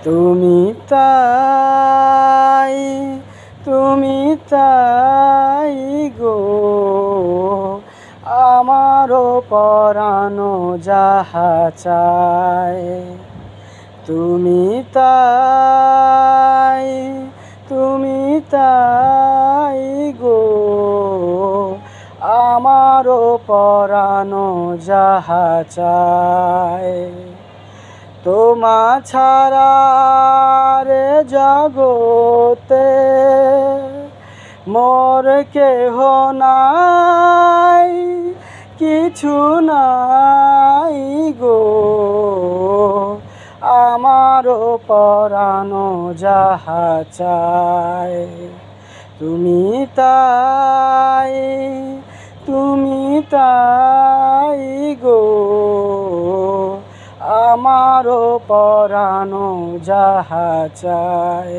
তুমি তাই, তুমি তাই গো, আমারও পরানো যাহা চায়। তুমি তাই, তুমি তাই গো, আমারও পরানো যাহা চায়। তোমা ছাড়া রে জগতে মোর কেহ নাই, কিছু নাই গো, আমারও পরানো যাহা চায়। তুমি তাই, তুমি তাই গো, আমারও পরানো যাহা চায়।